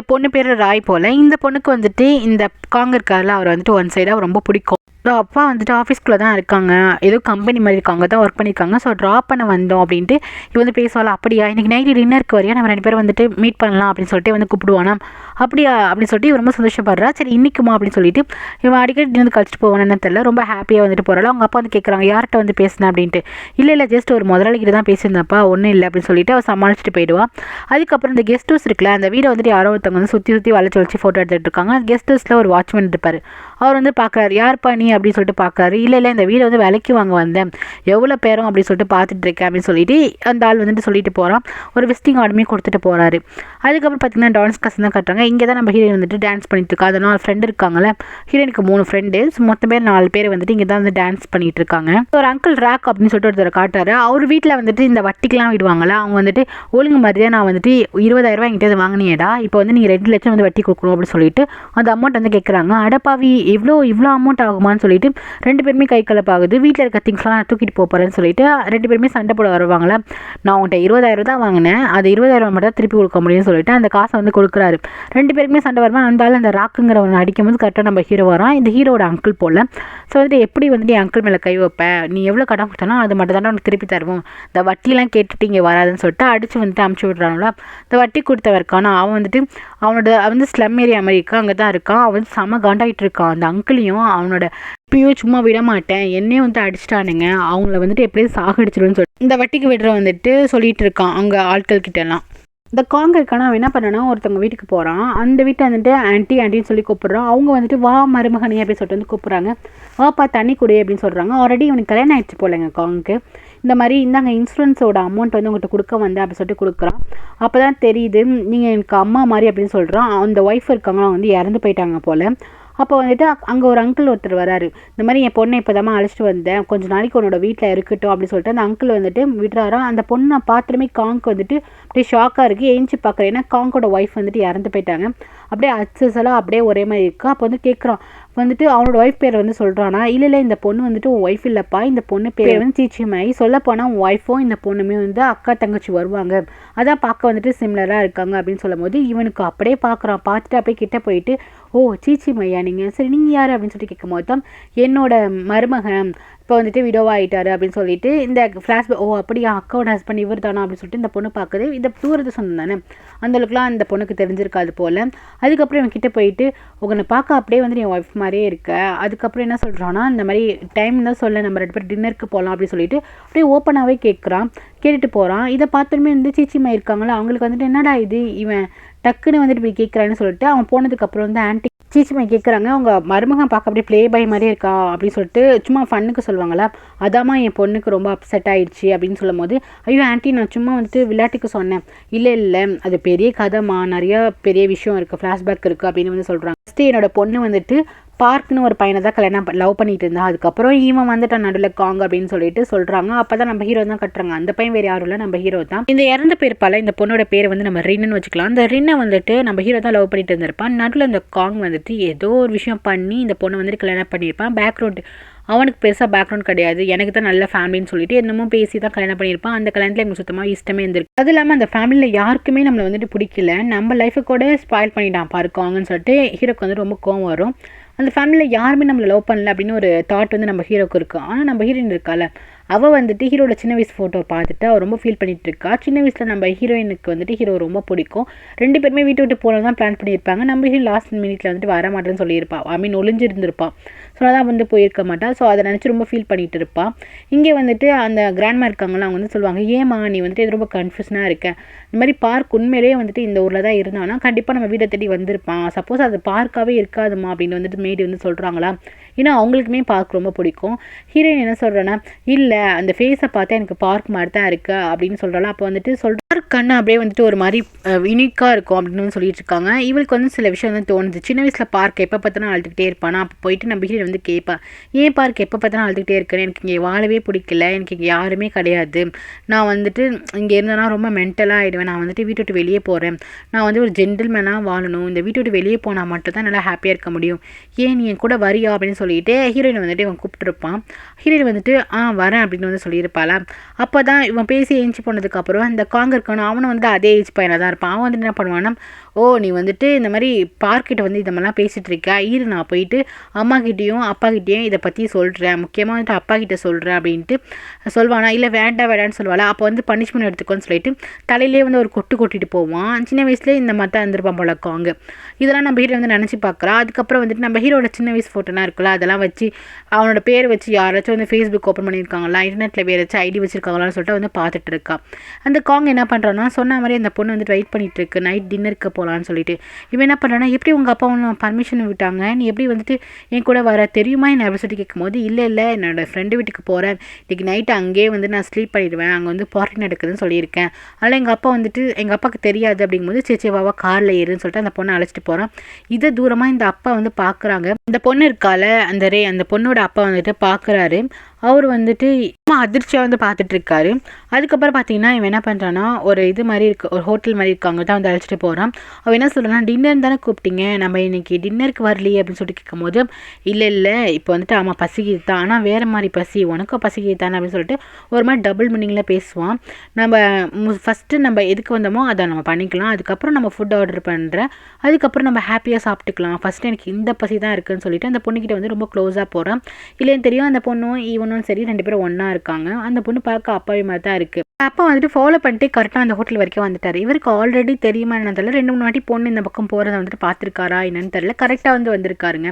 பொண்ணு பேர் ராய் போல். இந்த பொண்ணுக்கு வந்துட்டு இந்த காங்க இருக்கார்ல அவர் வந்துட்டு ஒன் சைடாக ரொம்ப பிடிக்கும். ஸோ அப்பா வந்துட்டு ஆஃபீஸ்க்குள்ளே தான் இருக்காங்க, ஏதோ கம்பெனி மாதிரி இருக்காங்க தான் ஒர்க் பண்ணியிருக்காங்க, ஸோ ட்ராப் பண்ண வந்தோம் அப்படின்ட்டு இவன் வந்து பேசுவாள். அப்படியா இன்றைக்கி நைட்டு டின்னருக்கு வரையா, நம்ம 2 பேரும் வந்துட்டு மீட் பண்ணலாம் அப்படின்னு சொல்லிட்டு வந்து கூப்பிடுவானா. அப்படியா அப்படின்னு சொல்லிட்டு இவன் ரொம்ப சந்தோஷப்படுறா. சரி இன்றைக்குமா அப்படின்னு சொல்லிட்டு இவன் அடிக்கடி டின்னர் கழிச்சிட்டு போவானு தெரியல, ரொம்ப ஹாப்பியாக வந்துட்டு போகிறாள். அவங்க அப்பா வந்து கேட்குறாங்க யார்கிட்ட வந்து பேசினேன் அப்படின்ட்டு. இல்லை ஜஸ்ட் ஒரு முதலாளிகிட்ட தான் பேசியிருந்தப்பா, ஒன்றும் இல்லை அப்படின்னு சொல்லிட்டு அவள் சமாளிச்சுட்டு போயிடுவான். அதுக்கப்புறம் இந்த கெஸ்ட் ஹவுஸ் இருக்குல்ல, அந்த வீடை வந்துட்டு யாரோ ஒருத்தவங்க வந்து சுற்றி வளைச்சி ஃபோட்டோ எடுத்துகிட்டு இருக்காங்க. அந்த கெஸ்ட் ஹவுஸில் ஒரு வாட்ச்மேன் இருப்பார். அவர் வந்து பார்க்குறாரு, யார்ப்பா நீ அப்படின்னு சொல்லிட்டு பார்க்குறாரு. இல்லை இந்த வீடை வந்து விலைக்கு வாங்க வந்தேன், எவ்வளோ பேரும் அப்படின்னு சொல்லிட்டு பார்த்துட்டு இருக்கேன் அப்படின்னு சொல்லிட்டு அந்த ஆள் வந்துட்டு சொல்லிட்டு போகிறான். ஒரு விசிட்டிங் ஆர்டுமே கொடுத்துட்டு போகிறாரு. அதுக்கப்புறம் பார்த்தீங்கன்னா டான்ஸ் கிளாஸ் தான் கட்டுறாங்க. இங்கே தான் நம்ம ஹீரோயின் வந்துட்டு டான்ஸ் பண்ணிட்டு இருக்கா. அது 4 ஃப்ரெண்டு இருக்காங்களே, ஹீரோயினுக்கு 3 ஃப்ரெண்டு, மொத்தம் பேர் 4 பேர் வந்துட்டு இங்கே தான் வந்து டான்ஸ் பண்ணிட்டு இருக்காங்க. ஒரு அங்கிள் ராக் அப்படின்னு சொல்லிட்டு ஒருத்தர் காட்டுறாரு. அவர் வீட்டில் வந்துட்டு இந்த வட்டிக்கெலாம் விடுவாங்கல்ல, அவங்க வந்துட்டு ஒழுங்கு மாதிரியாக நான் வந்துட்டு 20,000 என்கிட்ட வாங்கினேடா, இப்போ வந்து நீங்கள் 2 லட்சம் வந்து வட்டி கொடுக்கணும் அப்படின்னு சொல்லிட்டு அந்த அமௌண்ட் வந்து கேட்குறாங்க. அடப்பாவி இவ்வளோ அமௌண்ட் ஆகுமான்னு சொல்லிட்டு 2 பேருமே கை கலப்பாகுது. வீட்டில் இருக்க திங்ஸ்லாம் நான் தூக்கிட்டு போகிறேன்னு சொல்லிட்டு 2 பேருமே சண்டை போட வருவாங்களே. நான் உன்கிட்ட 20,000 தான் வாங்கினேன், அது 20,000 மட்டும் தான் திருப்பி கொடுக்க முடியும்னு சொல்லிட்டு அந்த காசை வந்து கொடுக்குறாரு. 2 பேருக்குமே சண்டை வருவான். அந்த அந்த ராக்குங்கிறவனை அடிக்கும்போது கரெக்டாக நம்ம ஹீரோ வரான். இந்த ஹீரோட அங்கிள் போல். ஸோ வந்துட்டு எப்படி வந்துட்டு என் அங்கிள் மேலே கை வைப்பேன், நீ எவ்வளோ கடன் கொடுத்தானோ அது மட்டும் தான் உனக்கு திருப்பி தருவோம், இந்த வட்டிலாம் கேட்டுட்டு இங்கே வராதுன்னு சொல்லிட்டு அடித்து வந்துட்டு அமுச்சு விட்றாங்களா. இந்த வட்டி கொடுத்தவன் இருக்கானா, அவன் வந்துட்டு அவனோட வந்து ஸ்லம் ஏரியா மாதிரி இருக்கா, அங்கே தான் இருக்கான். அவன் வந்து செம காண்டாகிட்டு இருக்கான். அந்த அங்கிளையும் அவனோட இப்பயும் சும்மா விட மாட்டேன், என்னையும் வந்து அடிச்சிட்டானுங்க, அவங்கள வந்துட்டு எப்படியும் சாகடிச்சிடுன்னு சொல்லி இந்த வட்டிக்கு விடுற வந்துட்டு சொல்லிட்டு இருக்கான் அங்கே ஆட்கள் கிட்டலாம். இந்த காங்க இருக்கானா அவன் என்ன பண்ணனா, ஒருத்தவங்க வீட்டுக்கு போகிறான். அந்த வீட்டை வந்துட்டு ஆன்ட்டின்னு சொல்லி கூப்பிட்றான். அவங்க வந்துட்டு வா மருமகனே அப்படின்னு சொல்லிட்டு வந்து கூப்பிட்றாங்க. வாப்பா தண்ணி கொடு அப்படின்னு சொல்கிறாங்க. ஆல்ரெடி இவனுக்கு கல்யாணம் ஆகிடுச்சு போலங்க காங்க்கு. இந்த மாதிரி இந்தாங்க இன்சூரன்ஸோட அமௌண்ட் வந்து உங்கள்கிட்ட கொடுக்க வந்தேன் அப்படின்னு சொல்லிட்டு கொடுக்குறான். அப்போ தான் தெரியுது நீங்கள் எனக்கு அம்மா மாதிரி அப்படின்னு சொல்கிறான். அந்த ஒய்ஃப் இருக்காங்களா வந்து இறந்து போயிட்டாங்க போல். அப்போ வந்துட்டு அங்கே ஒரு அங்கிள் ஒருத்தர் வராரு. இந்த மாதிரி என் பொண்ணை இப்போ தான் அழைச்சிட்டு வந்தேன், கொஞ்சம் நாளைக்கு உன்னோட வீட்டில் இருக்கட்டும் அப்படின்னு சொல்லிட்டு அந்த அங்கிள் வந்துட்டு விடுறாராம். அந்த பொண்ணை பார்த்துமே காங்க்கு வந்துட்டு அப்படியே ஷாக்காக இருக்குது. ஏஞ்சி பார்க்குறேன், ஏன்னா காங்கோட ஒய்ஃப் வந்துட்டு இறந்து போயிட்டாங்க. அப்படியே அச்சஸெல்லாம் அப்படியே ஒரே மாதிரி இருக்கா. அப்போ வந்து கேட்குறான் வந்துட்டு அவனோட ஒய்ஃப் பேர் வந்து சொல்கிறானா. இல்லை இந்த பொண்ணு வந்துட்டு உன் ஒய்ஃப் இல்லைப்பா, இந்த பொண்ணு பேர் வந்து சீச்சிமாயி. சொல்லப்போனால் உன் ஒய்ஃபும் இந்த பொண்ணுமே வந்து அக்கா தங்கச்சி வருவாங்க, அதான் பார்க்க வந்துட்டு சிம்லராக இருக்காங்க அப்படின்னு சொல்லும் போது இவனுக்கு அப்படியே பார்க்குறான். பார்த்துட்டு அப்படியே கிட்டே போயிட்டு ஓ சீச்சிமையா நீங்கள், சரி நீங்கள் யார் அப்படின்னு சொல்லிட்டு கேட்கும் போது தான் என்னோட மருமகன் இப்போ வந்துட்டு விடோவாகிட்டாரு அப்படின்னு சொல்லிட்டு இந்த ஃப்ளாஷ்பேக், ஓ அப்படியா அக்காவோட ஹஸ்பண்ட் இவர் தானா அப்படின்னு சொல்லிட்டு இந்த பொண்ணு பார்க்குது. இந்த தூரத்தை சொன்னது தானே, அந்தளவுக்குலாம் அந்த பொண்ணுக்கு தெரிஞ்சிருக்காது போல். அதுக்கப்புறம் இவன் கிட்டே போயிட்டு உங்களை பார்க்க அப்படியே வந்து என் ஒய்ஃப் மாதிரியே இருக்க. அதுக்கப்புறம் என்ன சொல்கிறான்னா, இந்த மாதிரி டைம் தான் சொல்ல நம்ம 2 பேர் டின்னருக்கு போகலாம் அப்படின்னு சொல்லிட்டு அப்படியே ஓப்பனாகவே கேட்குறான். கேட்டுட்டு போகிறான். இதை பார்த்துமே வந்து சீச்சிமா இருக்காங்களா, அவங்களுக்கு வந்துட்டு என்னடா இது இவன் டக்குன்னு வந்துட்டு இப்படி கேட்குறான்னு சொல்லிட்டு அவன் போனதுக்கப்புறம் வந்து ஆன்ட்டி சீச்சிமா கேட்குறாங்க, அவங்க மருமகன் பார்க்க அப்படியே ப்ளே பாய் மாதிரியே இருக்கா அப்படின்னு சொல்லிட்டு சும்மா ஃபன்னுக்கு சொல்லுவாங்களா, அதாம்மா என் பொண்ணுக்கு ரொம்ப அப்செட் ஆயிடுச்சு அப்படின்னு சொல்லும் போது, ஐயோ ஆன்ட்டி நான் சும்மா வந்துட்டு விளையாட்டுக்கு சொன்னேன், இல்லை அது பெரிய கதைமா, நிறையா பெரிய விஷயம் இருக்குது, ஃப்ளாஷ்பேக் இருக்குது அப்படின்னு வந்து சொல்கிறாங்க. ஃபஸ்ட்டு என்னோட பொண்ணு வந்துட்டு பார்க்னு ஒரு பையனை தான் லவ் பண்ணிட்டு இருந்தா, அதுக்கப்புறம் இவன் வந்துட்டான் நடுவில் காங் அப்படின்னு சொல்லிட்டு சொல்கிறாங்க. அப்போ தான் நம்ம ஹீரோ தான் கட்டுறாங்க, அந்த பையன் வேறு யாரும் இல்லை, நம்ம ஹீரோ தான். இந்த இறந்த பேர் பல இந்த பொண்ணோட பேர் வந்து நம்ம ரின்னு வச்சுக்கலாம். அந்த ரின்னை வந்துட்டு நம்ம ஹீரோ தான் லவ் பண்ணிட்டு இருந்திருப்பான். நடுவில் இந்த காங் வந்துட்டு ஏதோ ஒரு விஷயம் பண்ணி இந்த பொண்ணை வந்துட்டு கல்யாணம் பண்ணியிருப்பான். பேக்ரவுண்ட் அவனுக்கு பெருசாக பேக்ரவுண்ட் கிடையாது, எனக்கு தான் நல்ல ஃபேமிலின்னு சொல்லிட்டு என்னமோ பேசி தான் கல்யாணம் பண்ணியிருப்பான். அந்த கல்யாணத்தில் எனக்கு சுத்தமாக இஷ்டமே இருந்திருக்கு. அது இல்லாமல் அந்த ஃபேமிலியில் யாருக்குமே நம்மளை வந்துட்டு பிடிக்கல, நம்ம லைஃபை கூட ஸ்பாயில் பண்ணிட்டான் பாருக்காங்கன்னு சொல்லிட்டு ஹீரோக்கு வந்து ரொம்ப கோவம் வரும். அந்த ஃபேமிலியில் யாருமே நம்மளை லவ் பண்ணல அப்படின்னு ஒரு தாட் வந்து நம்ம ஹீரோக்கு இருக்கும். ஆனால் நம்ம ஹீரோயின் இருக்கால, அவள் வந்துட்டு ஹீரோட சின்ன வயசு ஃபோட்டோ பார்த்துட்டு அவள் ரொம்ப ஃபீல் பண்ணிட்டு இருக்கா. சின்ன வயசில் நம்ம ஹீரோயினுக்கு வந்துட்டு ஹீரோ ரொம்ப பிடிக்கும். 2 பேருமே வீட்டு விட்டு போனால் தான் பிளான் பண்ணியிருப்பாங்க. நம்ம ஹீரோயின் லாஸ்ட் மினிட்ல வந்துட்டு வர மாட்டேன்னு சொல்லியிருப்பாள். ஒளிஞ்சிருந்திருப்பான். ஸோ அதான் வந்து போயிருக்க மாட்டா. ஸோ அதை நினச்சி ரொம்ப ஃபீல் பண்ணிட்டு இருப்பாள். இங்கே வந்துட்டு அந்த கிராண்ட்மா இருக்காங்களா, அவங்க வந்து சொல்லுவாங்க, ஏமா நீ வந்துட்டு இது ரொம்ப கன்ஃபியூஷனாக இருக்க, இந்த மாதிரி பார்க் உண்மையிலேயே வந்துட்டு இந்த ஊரில் தான் இருந்தானா கண்டிப்பாக நம்ம வீட்டை தேடி வந்திருப்பான், சப்போஸ் அது பார்க்காவே இருக்காதுமா அப்படின்னு வந்துட்டு மேடி வந்து சொல்கிறாங்களா. ஏன்னா அவங்களுக்குமே பார்க் ரொம்ப பிடிக்கும். ஹீரோயின் என்ன சொல்கிறேன்னா, இல்லை அந்த ஃபேஸை பார்த்தா எனக்கு பார்க் மாதிரி தான் இருக்குது அப்படின்னு சொல்கிறாள். அப்போ வந்துட்டு பார்க் கண்ணு அப்படியே வந்துட்டு ஒரு மாதிரி யூனிக்காக இருக்கும் அப்படின்னு வந்து சொல்லிட்டு இருக்காங்க. இவளுக்கு வந்து சில விஷயம் வந்து தோணுது. சின்ன வயசில் பார்க் எப்போ பார்த்தாலும் அழுதுகிட்டே இருப்பானா. அப்போ போயிட்டு நம்ம ஹீரோயின் வந்து கேட்பா, ஏன் பார்க் எப்போ பார்த்தாலும் அழுதுகிட்டே இருக்கேன், எனக்கு இங்கே வாழவே பிடிக்கல, எனக்கு இங்கே யாருமே கிடையாது, நான் வந்துட்டு இங்கே இருந்தேன்னா ரொம்ப மென்டலாக ஆகிடுவேன், நான் வந்துட்டு வீட்டு விட்டு வெளியே போகிறேன், நான் வந்து ஒரு ஜென்டில்மேனாக வாழணும், இந்த வீட்டு விட்டு வெளியே போனால் மட்டும் தான் நல்லா ஹாப்பியாக இருக்க முடியும், ஏன் நீ என் கூட வரியா அப்படின்னு சொல்லிட்டு ஹீரோயின் வந்துட்டு இவன் கூப்பிட்டுருப்பான். ஹீரோயின் வந்துட்டு வரேன் அப்படின்னு வந்து சொல்லியிருப்பாளா. அப்போ தான் இவன் பேசி ஏஞ்சி போனதுக்கப்புறம் இந்த காங்க இருக்கணும், அவனை வந்து அதே ஏஜ் பையனாக தான் இருப்பான். அவன் வந்துட்டு என்ன பண்ணுவான்னா, நீ வந்துட்டு இந்த மாதிரி பார்க்கிட்ட வந்து இந்த மாதிரிலாம் பேசிகிட்டு இருக்கா, நான் போயிட்டு அம்மாக்கிட்டேயும் அப்பாக்கிட்டேயும் இதை பற்றி சொல்கிறேன், முக்கியமாக வந்துட்டு அப்பா கிட்டே சொல்கிறேன் அப்படின்ட்டு சொல்வானா. இல்லை வேண்டான்னு சொல்லுவாள். அப்போ வந்து பனிஷ்மெண்ட் எடுத்துக்கோன்னு சொல்லிட்டு தலையிலே வந்து ஒரு கொட்டிட்டு போவான். சின்ன வயசுலேயே இந்த மாதிரி தான் இருந்திருப்பான் போல காங்க. இதெல்லாம் நம்ம ஹீரோ வந்து நினச்சி பார்க்குறா. அதுக்கப்புறம் வந்துட்டு நம்ம ஹீரோட சின்ன வயசு ஃபோட்டோலாம் இருக்குல்ல, அதெல்லாம் வச்சு அவனோட பேர் வச்சு யாராச்சும் வந்து ஃபேஸ்புக் ஓப்பன் பண்ணியிருக்காங்களா, இன்டர்நெட்டில் வேறு ஏதாச்சும் ஐடி வச்சுருக்காங்களான்னு சொல்லிட்டு வந்து பார்த்துட்டு இருக்கா. அந்த காங் என்ன பண்ணுறான்னா, சொன்ன மாதிரி அந்த பொண்ணு வந்துட்டு வெயிட் பண்ணிட்டு இருக்கு, நைட் டின்னருக்கு போகலான்னு சொல்லிட்டு. இவன் என்ன பண்ணுறான்னா, எப்படி உங்கள் அப்பா ஒன்று பர்மிஷன் விட்டாங்க, நீ எப்படி வந்துட்டு என் கூட வர தெரியுமா என்ன அப்படின்னு சொல்லிட்டு கேட்கும்போது, இல்லை என்னோடய ஃப்ரெண்டு வீட்டுக்கு போகிறேன், இன்றைக்கி நைட்டு அங்கேயே வந்து நான் ஸ்லீப் பண்ணிடுவேன், அங்கே வந்து பார்ட்டி நடக்குதுன்னு சொல்லியிருக்கேன், அதனால் எங்கள் அப்பா வந்துட்டு எங்கள் அப்பாவுக்கு தெரியாது அப்படிங்கும்போது சரி வாவா காரில் ஏறுன்னு சொல்லிட்டு அந்த பொண்ணை அழைச்சிட்டு போகிறான். இதை தூரமாக இந்த அப்பா வந்து பார்க்குறாங்க. இந்த பொண்ணு இருக்கால அந்த பொண்ணோட அப்பா வந்துட்டு பார்க்குறாரு. அவர் வந்துட்டு அதிர்ச்சியாக வந்து பார்த்துட்டு இருக்காரு. அதுக்கப்புறம் பார்த்தீங்கன்னா இவன் என்ன பண்ணுறான்னா, ஒரு இது மாதிரி இருக்குது, ஒரு ஹோட்டல் மாதிரி இருக்காங்க தான் வந்து அழைச்சிட்டு போகிறான். அவன் என்ன சொல்கிறான்னா, டின்னர் தானே கூப்பிட்டீங்க, நம்ம இன்றைக்கி டின்னருக்கு வரலையே அப்படின்னு சொல்லிட்டு கேட்கும்போது, இல்லை இப்போ வந்துட்டு ஆமாம் பசிக்குது தான், ஆனால் வேறு மாதிரி பசி, உனக்கும் பசிக்குது தானே அப்படின்னு சொல்லிட்டு ஒரு மாதிரி டபுள் மீனிங்கில் பேசுவான். ஃபஸ்ட்டு நம்ம எதுக்கு வந்தோமோ அதை நம்ம பண்ணிக்கலாம், அதுக்கப்புறம் நம்ம ஃபுட் ஆர்டர் பண்ணுறேன், அதுக்கப்புறம் நம்ம ஹாப்பியாக சாப்பிட்டுக்கலாம், ஃபஸ்ட்டு எனக்கு இந்த பசி தான் இருக்குதுன்னு சொல்லிட்டு அந்த பொண்ணுக்கிட்ட வந்து ரொம்ப க்ளோஸாக போகிறான். இல்லைன்னு தெரியும், அந்த பொண்ணும் இவனும் சரி 2 பேரும் ஒன்றா இருக்காங்க. அந்த பொண்ணு பார்க்க அப்பாவி மாதிரி தான் இருக்குது. அப்பா வந்துட்டு ஃபாலோ பண்ணிட்டு கரெக்டாக அந்த ஹோட்டல் வரைக்கும் வந்துட்டார். இவருக்கு ஆல்ரெடி தெரியுமா என்னன்னு தெரியல, 2-3 வாட்டி பொண்ணு இந்த பக்கம் போகிறத வந்துட்டு பார்த்துருக்காரா என்னன்னு தெரியல, கரெக்டாக வந்து வந்திருக்காருங்க.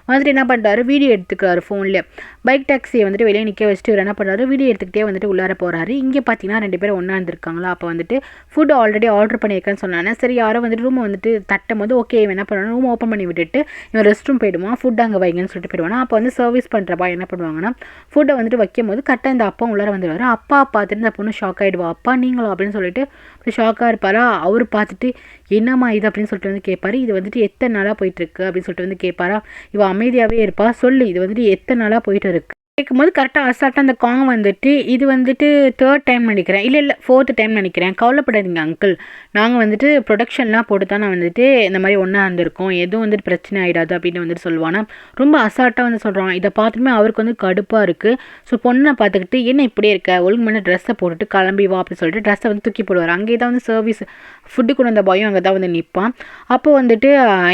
வந்துட்டு என்ன பண்ணுறாரு, வீடியோ எடுத்துக்கிறாரு ஃபோனில். பைக் டாக்ஸியை வந்துட்டு வெளியே நிற்க வச்சுட்டு இவர் என்ன பண்ணுறாரு, வீடியோ எடுத்துக்கிட்டே வந்துட்டு உள்ளார போகிறாரு. இங்கே பார்த்தீங்கன்னா 2 பேரும் ஒன்றா இருந்திருக்காங்களா. அப்போ வந்துட்டு ஃபுட் ஆல்ரெடி ஆர்டர் பண்ணியிருக்கேன்னு சொன்னானே, சரி யாரோ வந்துட்டு ரூமை வந்துட்டு தட்டும் போது ஓகே இவன் என்ன பண்ணுவானா, ரூம் ஓப்பன் பண்ணி விட்டுட்டு இவன் ரெஸ்ட் ரூம் போயிடுவான், ஃபுட் அங்கே வைங்கன்னு சொல்லிட்டு போயிடுவானா. அப்போ வந்து சர்வீஸ் பண்ணுறப்பா என்ன பண்ணுவாங்கன்னா, ஃபுட்டை வந்துட்டு வைக்கும் போது கரெக்டாக இந்த அப்பா உள்ளார வந்துடுவார். அப்பா பார்த்துட்டு இந்த பொண்ணு ஷாக் ஆகிடுவா, அப்பா நீங்களா அப்படின்னு சொல்லிட்டு அப்படி ஷாக்காக இருப்பாரா. அவர் பார்த்துட்டு என்னம்மா இது அப்படின்னு சொல்லிட்டு வந்து கேட்பாரு. இது வந்துட்டு எத்தனை நாளாக போயிட்டுருக்கு அப்படின்னு சொல்லிட்டு வந்து கேட்பாரா. இவன் அமைதியாகவே இருப்பா. சொல்லு இது வந்துட்டு எத்தனை நாளாக போயிட்டு இருக்கு கேட்கும்போது கரெக்டாக அசால்ட்டாக அந்த காங் வந்துட்டு இது வந்துட்டு 3rd டைம் நினைக்கிறேன், இல்லை 4th டைம் நினைக்கிறேன், கவலைப்படாதீங்க அங்கிள், நாங்கள் வந்துட்டு ப்ரொடக்ஷன்லாம் போட்டு தான் நான் வந்துட்டு இந்த மாதிரி ஒன்றா இருந்திருக்கோம், எதுவும் வந்துட்டு பிரச்சனை ஆகிடாது அப்படின்னு வந்துட்டு சொல்லுவானா. ரொம்ப அசால்ட்டாக வந்து சொல்கிறான். இதை பார்த்துமே அவருக்கு வந்து கடுப்பாக இருக்குது. ஸோ பொண்ணை பார்த்துக்கிட்டு என்ன இப்படியே இருக்க, ஒழுங்கு மணி ட்ரெஸ்ஸை போட்டுட்டு கிளம்பி வா அப்படின்னு சொல்லிட்டு ட்ரெஸ்ஸை வந்து தூக்கி போடுவார். அங்கே தான் வந்து சர்வீஸ் ஃபுட்டு கொண்டு வந்த பயம் அங்கே தான் வந்து நிற்பான். அப்போ வந்துட்டு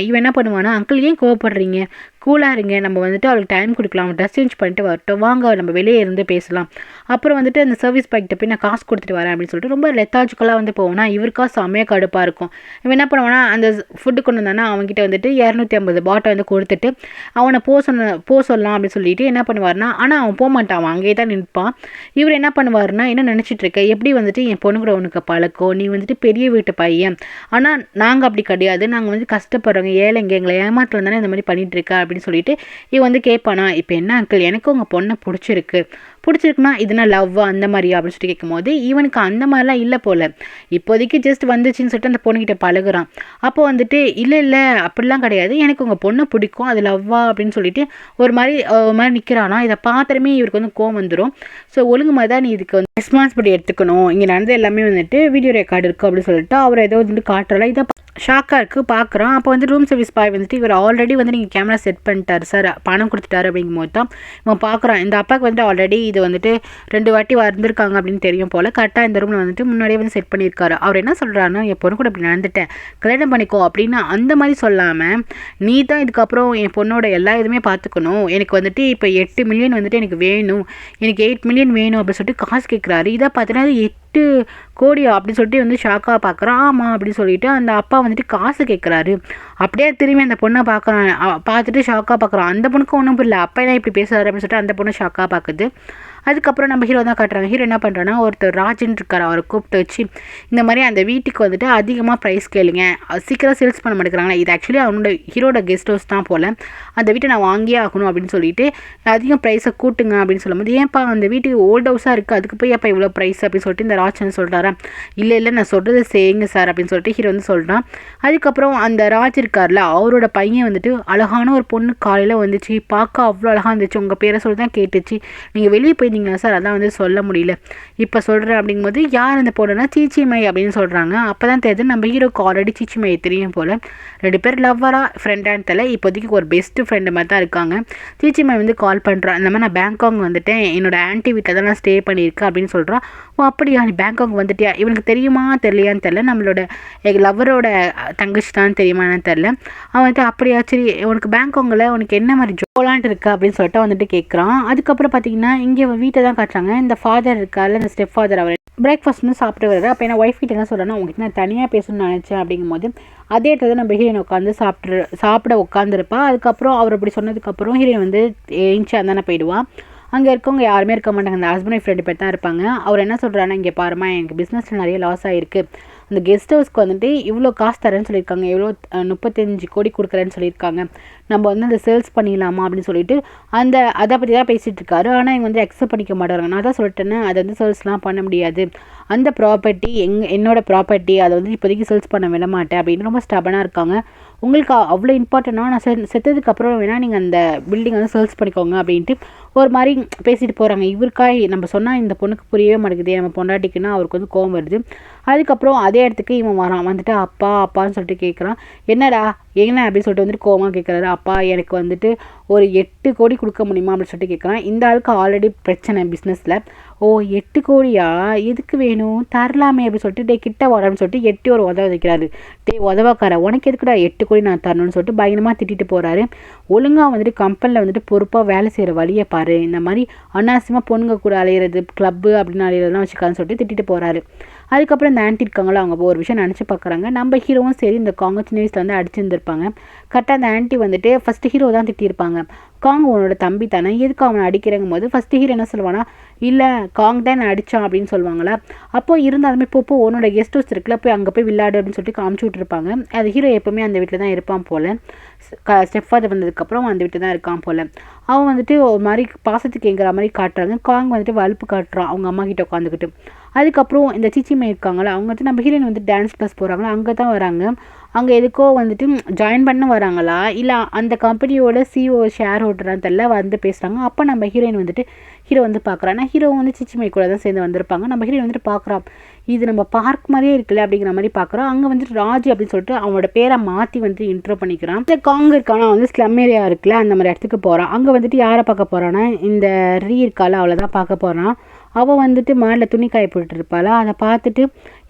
இவன் என்ன பண்ணுவானா, அங்கிள் ஏன் கோவப்படுறீங்க, கூலாக இருங்க, நம்ம வந்துட்டு அவளுக்கு டைம் கொடுக்கலாம், ட்ரெஸ் சேஞ்ச் பண்ணிட்டு வரட்டும், வாங்க நம்ம வெளியே இருந்து பேசலாம். அப்புறம் வந்துட்டு அந்த சர்வீஸ் பாய்கிட்ட போய் நான் காசு கொடுத்துட்டு வரேன் அப்படின்னு சொல்லிட்டு ரொம்ப லெத்தாஜிக்கலாக வந்து போவோம்னா இவருக்கா செம்மையாக கடுப்பாக இருக்கும். இவன் என்ன பண்ணுவானா அந்த ஃபுட்டு கொண்டு வந்தானா அவங்ககிட்ட வந்துட்டு 250 பாட்டை வந்து கொடுத்துட்டு அவனை போக சொல்லலாம் அப்படின்னு சொல்லிட்டு என்ன பண்ணுவார்னா, ஆனால் அவன் போக மாட்டான், அவன் அங்கேயே தான் நிற்பான். இவர் என்ன பண்ணுவார்னா, என்ன நினச்சிட்டு இருக்க, எப்படி வந்துட்டு என் பொண்ணு கூட உனக்கு பழக்கம், நீ வந்துட்டு பெரிய வீட்டு பையன், ஆனால் நாங்கள் அப்படி கிடையாது, நாங்கள் வந்து கஷ்டப்படுறவங்க ஏழைங்க, எங்களை ஏமாத்துல தானே இந்த மாதிரி பண்ணிட்டு இருக்க அப்படின்னு சொல்லிட்டு இவன் வந்து கேட்பானா. இப்போ என்ன அங்கிள், எனக்கு உங்கள் பொண்ணை பிடிச்சிருக்குன்னா இதுனா லவ்வா அந்த மாதிரியா அப்படின்னு சொல்லிட்டு கேட்கும்போது இவனுக்கு அந்த மாதிரிலாம் இல்லை போல், இப்போதைக்கு ஜஸ்ட் வந்துச்சுன்னு சொல்லிட்டு அந்த பொண்ணுக்கிட்ட பழகுறான். அப்போ வந்துட்டு இல்லை அப்படிலாம் கிடையாது, எனக்கு உங்கள் பொண்ணை பிடிக்கும், அது லவ்வா அப்படின்னு சொல்லிட்டு ஒரு மாதிரி நிற்கிறானா. இதை பார்த்துமே இவருக்கு வந்து கோவம் வந்துடும். ஸோ ஒழுங்கு மாதிரி தான் நீ இதுக்கு வந்து ரெஸ்பான்சிபிலிட்டி எடுத்துக்கணும், இங்கே நடந்த எல்லாமே வந்துட்டு வீடியோ ரெக்கார்டு இருக்குது அப்படின்னு சொல்லிட்டு அவர் ஏதோ வந்துட்டு காட்டுறலாம். இதை ஷாக்காக இருக்குது பார்க்குறான். அப்போ வந்து ரூம் சர்வீஸ் பாய் வந்துட்டு இவர் ஆல்ரெடி வந்து நீங்கள் கேமரா செட் பண்ணிட்டார் சார், பணம் கொடுத்துட்டாரு அப்படிங்கும்போது தான் இவன் பார்க்குறான். இந்த அப்பாவுக்கு வந்துட்டு ஆல்ரெடி இது வந்துட்டு 2 வாட்டி வந்திருக்காங்க அப்படின்னு தெரியும் போல். கரெக்டாக இந்த ரூமில் வந்துட்டு முன்னாடியே வந்து செட் பண்ணியிருக்காரு. அவர் என்ன சொல்கிறாருன்னா, என் பொண்ணு கூட இப்படி நடந்துட்டேன், கல்யாணம் பண்ணிக்கோ அப்படின்னு அந்த மாதிரி சொல்லாமல், நீ தான் இதுக்கப்புறம் என் பொண்ணோட எல்லா இதுவுமே பார்த்துக்கணும், எனக்கு வந்துட்டு இப்போ 8 மில்லியன் வந்துட்டு எனக்கு வேணும், எனக்கு 8 மில்லியன் வேணும் அப்படின்னு சொல்லிட்டு காசு கேட்குறாரு. இதை பார்த்தீங்கன்னா 8 கோடியா அப்படின்னு சொல்லிட்டு வந்து ஷாக்காக பார்க்குறான். ஆமாம் அப்படின்னு சொல்லிட்டு அந்த அப்பா வந்துட்டு காசு கேட்குறாரு. அப்படியே திரும்பி அந்த பொண்ணை பார்க்குறான், பார்த்துட்டு ஷாக்காக பார்க்குறான். அந்த பொண்ணுக்கு ஒன்றும் புரியல, அப்பா என்ன இப்படி பேசுறாரு அப்படின்னு சொல்லிட்டு அந்த பொண்ணு ஷாக்காக பார்க்குது. அதுக்கப்புறம் நம்ம ஹீரோ தான் காட்டுறாங்க. ஹீரோ என்ன பண்ணுறான்னா, ஒருத்தர் ராஜன் இருக்கார், அவரை கூப்பிட்டு வச்சு இந்த மாதிரி அந்த வீட்டுக்கு வந்துட்டு அதிகமாக ப்ரைஸ் கேளுங்க, சீக்கிரம் சேல்ஸ் பண்ண மாட்டேங்கிறாங்களா, இது ஆக்சுவலி அவனோட ஹீரோட கெஸ்ட் ஹவுஸ் தான் போல், அந்த வீட்டை நான் வாங்கியே ஆகணும் அப்படின்னு சொல்லிட்டு அதிகம் ப்ரைஸை கூட்டுங்க அப்படின்னு சொல்லும்போது, ஏன்ப்பா அந்த வீட்டுக்கு ஓல்ட் ஹவுஸாக இருக்குது, அதுக்கு போய் அப்போ இவ்வளோ ப்ரைஸ் அப்படின்னு சொல்லிட்டு இந்த ராஜன் சொல்கிறாரா. இல்லை நான் சொல்கிறது செய்யுங்க சார் அப்படின்னு சொல்லிட்டு ஹீரோ வந்து சொல்கிறான். அதுக்கப்புறம் அந்த ராஜ் இருக்கார்ல, அவரோட பையன் வந்துட்டு அழகான ஒரு பொண்ணு காலையில் வந்துச்சு, பார்க்க அவ்வளோ அழகாக இருந்துச்சு, உங்கள் பேரை சொல்லி தான் கேட்டுச்சு, நீங்கள் வெளியே போயிருந்தீங்களா சார், அதான் வந்து சொல்ல முடியல, இப்போ சொல்கிறேன் அப்படிங்கும்போது யார் அந்த பொண்ணுன்னா சீச்சிமை அப்படின்னு சொல்கிறாங்க. அப்போ தான் தெரியுது நம்ம ஹீரோக்கு ஆல்ரெடி சீச்சிமை தெரியும் போல், 2 பேர் லவ்வரா ஃப்ரெண்டான்னு தெரியல, இப்போதைக்கு ஒரு பெஸ்ட்டு ஃப்ரெண்டு மாதிரி தான் இருக்காங்க. சீச்சிமை வந்து கால் பண்ணுறான், இந்த மாதிரி நான் பேங்காக் வந்துட்டேன், என்னோட ஆன்ட்டி வீட்டில் தான் நான் ஸ்டே பண்ணியிருக்கேன் அப்படின்னு சொல்கிறான். ஓ அப்படியா, நீ பேங்காக் வந்துட்டியா, இவனுக்கு தெரியுமா தெரியலையான்னு தெரில, நம்மளோட லவ்வரோட தங்கச்சி தான் தெரியுமான்னு தெரில. அவன் வந்துட்டு அப்படியா சரி உனக்கு பேங்காங்கில் உனக்கு என்ன மாதிரி ஜோலான்ட்டு இருக்கா அப்படின்னு சொல்லிட்டு வந்துட்டு கேட்குறான். அதுக்கப்புறம் பார்த்தீங்கன்னா இங்கே வீட்டை தான் காட்டுறாங்க. இந்த ஃபாதர் இருக்கார்ல, இந்த ஸ்டெப் ஃபாதர், அவர் பிரேக்ஃபாஸ்ட் வந்து சாப்பிட்டு வர்றாரு. அப்போ என்ன ஒய்ஃப் கிட்ட என்ன சொல்கிறேன்னா, உங்ககிட்ட நான் தனியாக பேசணும்னு நினச்சேன் அப்படிங்கும்போது அதே இடத்துல நம்ம ஹீரோயின் உட்காந்து சாப்பிட உட்காந்துருப்பா. அதுக்கப்புறம் அவர் அப்படி சொன்னதுக்கப்புறம் ஹீரோயின் வந்து ஏஞ்சி அந்தானே போயிடுவான். அங்கே இருக்கவங்க யாருமே இருக்க மாட்டாங்க, அந்த ஹஸ்பண்ட் ஒய்ஃப் 2 பேர் தான் இருப்பாங்க. அவர் என்ன சொல்கிறான்னா, இங்கே பாருமா எனக்கு பிஸ்னஸில் நிறைய லாஸ் ஆகிருக்கு, அந்த கெஸ்ட் ஹவுஸ்க்கு வந்துட்டு இவ்வளோ காசு தரேன்னு சொல்லியிருக்காங்க, எவ்வளோ 35 கோடி கொடுக்குறேன்னு சொல்லியிருக்காங்க, நம்ம வந்து அந்த சேல்ஸ் பண்ணிடலாமா அப்படின்னு சொல்லிட்டு அதை பற்றி தான் பேசிகிட்டு இருக்காரு. ஆனால் இவங்க வந்து அக்செப்ட் பண்ணிக்க மாட்டாங்க. நான் தான் சொல்லிட்டேன்னு அதை வந்து சேல்ஸ்லாம் பண்ண முடியாது, அந்த ப்ராப்பர்ட்டி என்னோட ப்ராப்பர்ட்டி, அதை வந்து இப்போதைக்கு சேல்ஸ் பண்ண விட மாட்டேன் அப்படின்னு ரொம்ப ஸ்டபனாக இருக்காங்க. உங்களுக்கு அவ்வளோ இம்பார்ட்டன்னா நான் செத்ததுக்கப்புறம் வேணால் நீங்கள் அந்த பில்டிங் வந்து சேல்ஸ் பண்ணிக்கோங்க அப்படின்ட்டு ஒரு மாதிரி பேசிட்டு போகிறாங்க. இவருக்காய் நம்ம சொன்னால் இந்த பொண்ணுக்கு புரியவே மாட்டேங்குது, நம்ம பொண்டாட்டிக்குன்னா அவருக்கு வந்து கோவம் வருது. அதுக்கப்புறம் அதே இடத்துக்கு இவன் வரான், வந்துட்டு அப்பான்னு சொல்லிட்டு கேட்குறான். என்னடா என்ன அப்படின்னு சொல்லிட்டு வந்துட்டு கோவமாக கேட்குறாரு. அப்பா எனக்கு வந்துட்டு ஒரு 8 கோடி கொடுக்க முடியுமா அப்படின்னு சொல்லிட்டு கேட்குறான். இந்த ஆளுக்கு ஆல்ரெடி பிரச்சனை பிஸ்னஸில். ஓ 8 கோடியா, எதுக்கு வேணும், தரலாமே அப்படின்னு சொல்லிட்டு கிட்ட வரான்னு சொல்லிட்டு 8 ஒரு உதவ வைக்கிறாரு. உதவாக்கார உனக்கு எதுக்குடா 8 கோடி நான் தரணும்னு சொல்லிட்டு பயங்கரமாக திட்டிட்டு போகிறாரு. ஒழுங்காக வந்துட்டு கம்பெனியில் வந்துட்டு பொறுப்பாக வேலை செய்கிற வழியை பாரு, இந்த மாதிரி அனாவசியமாக பொண்ணுங்க கூட அலையிறது, கிளப்பு அப்படின்னு அலையிறதுலாம் வச்சுக்காதுன்னு சொல்லிட்டு திட்டிட்டு போகிறாரு. அதுக்கப்புறம் இந்த ஆன்ட்டி இருக்காங்களோ, அவங்க ஒரு விஷயம் நினச்சி பார்க்குறாங்க. நம்ம ஹீரோவும் சரி இந்த காங்க சின்ன வயசில் வந்து அடிச்சிருந்துருப்பாங்க. கரெக்டாக அந்த ஆன்ட்டி வந்துட்டு ஃபஸ்ட்டு ஹீரோ தான் திட்டியிருப்பாங்க. காங் உன்னோட தம்பி தானே, எதுக்கு அவனை அடிக்கிறங்கும் போது ஃபஸ்ட்டு ஹீரோ என்ன சொல்லுவானா, இல்லை காங் தான் நான் அடித்தான் அப்படின்னு சொல்லுவாங்களா. அப்போது இருந்தாலுமே இப்போ உன்னோட கெஸ்ட் ஹவுஸ் இருக்குல்ல, போய் அங்கே போய் விளையாடு அப்படின்னு சொல்லிட்டு காமிச்சு விட்ருப்பாங்க. அது ஹீரோ எப்போவுமே அந்த வீட்டில் தான் இருப்பான் போல். ஸ்டெப் ஃபாதர் வந்ததுக்கப்புறம் அந்த வீட்டில் தான் இருக்கான் போல். அவன் வந்துட்டு ஒரு மாதிரி பாசத்துக்கு எங்கிற மாதிரி காட்டுறாங்க. காங் வந்துட்டு வலுப்பு காட்டுறான் அவங்க அம்மா கிட்ட உட்காந்துக்கிட்டு. அதுக்கப்புறம் இந்த சிச்சிமே இருக்காங்களா, அவங்க வந்து நம்ம ஹீரோயின் வந்து டான்ஸ் கிளாஸ் போகிறாங்களா, அங்கே தான் வராங்க. அங்கே எதுக்கோ வந்துட்டு ஜாயின் பண்ண வராங்களா, இல்லை அந்த கம்பெனியோட சிஓ ஷேர் ஹோல்டரான்னு தெரியல வந்து பேசுகிறாங்க. அப்போ நம்ம ஹீரோயின் வந்துட்டு ஹீரோ வந்து பார்க்குறான்னா, ஹீரோ வந்து சிச்சிமை கூட தான் சேர்ந்து வந்திருப்பாங்க. நம்ம ஹீரோயின் வந்துட்டு பார்க்குறான், இது நம்ம பார்க் மாதிரியே இருக்குல்ல அப்படிங்கிற மாதிரி பார்க்குறோம். அங்கே வந்துட்டு ராஜ் அப்படின்னு சொல்லிட்டு அவனோட பேரை மாற்றி வந்து இன்ட்ரோ பண்ணிக்கிறான். இந்த காங்க இருக்கானா வந்து ஸ்லம் ஏரியா இருக்குல்ல, அந்த மாதிரி இடத்துக்கு போகிறான். அங்கே வந்துட்டு யாரை பார்க்க போகிறான்னா, இந்த ரீ இருக்கால அவளை தான் பார்க்க போகிறான். அவள் வந்துட்டு மேலே துணி காய போட்டுருப்பாளா, அதை பார்த்துட்டு